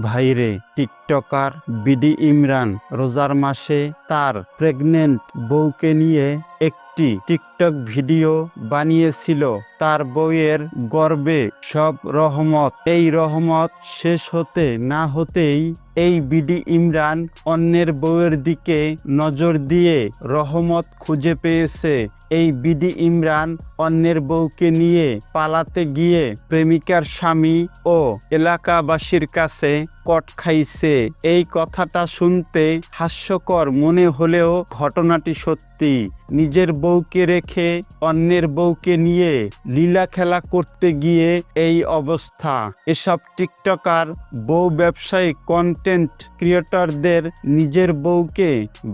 ভাইরে, TikToker BD Imran রোজার মাসে তার প্রেগনেন্ট বউকে নিয়ে একটি টিকটক ভিডিও বানিয়েছিল। তার বউয়ের গর্ভে সব রহমত। এই রহমত শেষ হতে না হতেই এই বিডি ইমরান অন্যের বউয়ের দিকে নজর দিয়ে রহমত খুঁজে পেয়েছে। এই বিডি ইমরান অন্যের বউকে নিয়ে পালাতে গিয়ে প্রেমিকার স্বামী ও এলাকাবাসীর কাছে কট খাইছে। এই কথাটা শুনতে হাস্যকর মনে হলেও ঘটনাটি সত্যি। নিজের বউকে রেখে অন্যের বউকে নিয়ে লীলা খেলা করতে গিয়ে এই অবস্থা। এসব টিকটকার বউ ব্যবসায়ী কন্টেন্ট ক্রিয়েটরদের নিজের বউকে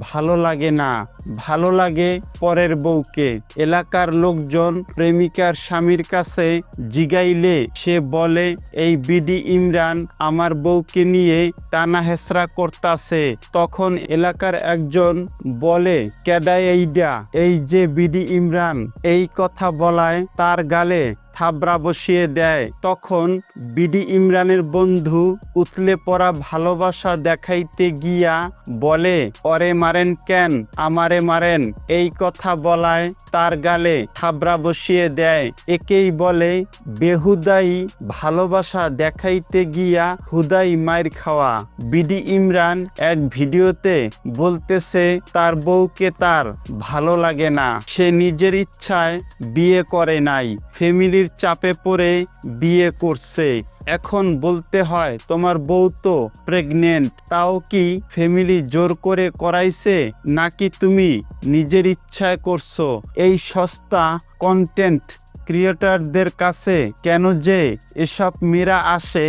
ভালো লাগে না, ভালো লাগে পরের বউকে। এলাকার লোকজন প্রেমিকার স্বামীর কাছে জিগাইলে সে বলে, এই বিডি ইমরান আমার বউকে নিয়ে টানা হেসরা করতাছে। তখন এলাকার একজন বলে, কেডায় এইডা? এই যে বিডি ইমরান। এই কথা বলায় তার গালে থাবড়া বসিয়ে দেয়। তখন বিডি ইমরানের বন্ধু উতলে পড়া ভালোবাসা দেখাইতে গিয়া বলে, ওরে মারেন কেন, আমারে মারেন। এই কথা বলায় তার গালে থাবড়া বসিয়ে দেয়। একেই বলে বেহুদাই ভালোবাসা দেখাইতে গিয়া হুদাই মাইর খাওয়া। বিডি ইমরান এক ভিডিওতে বলতেছে তার বউকে তার ভালো লাগে না, সে নিজের ইচ্ছায় বিয়ে করে নাই, ফ্যামিলির চাপে পড়ে বিয়ে করছে। এখন বলতে হয় তোমার বউ তো প্রেগনেন্ট, তাও কি ফ্যামিলি জোর করে করাইছে নাকি তুমি নিজের ইচ্ছায় করছো? এই সস্তা কন্টেন্ট ক্রিয়েটরদের কাছে কেন যে এসব মেয়েরা আসে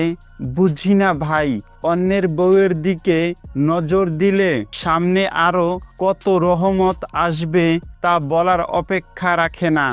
বুঝি না ভাই। অন্যের বউয়ের দিকে নজর দিলে সামনে আরো কত রহমত আসবে তা বলার অপেক্ষা রাখে না।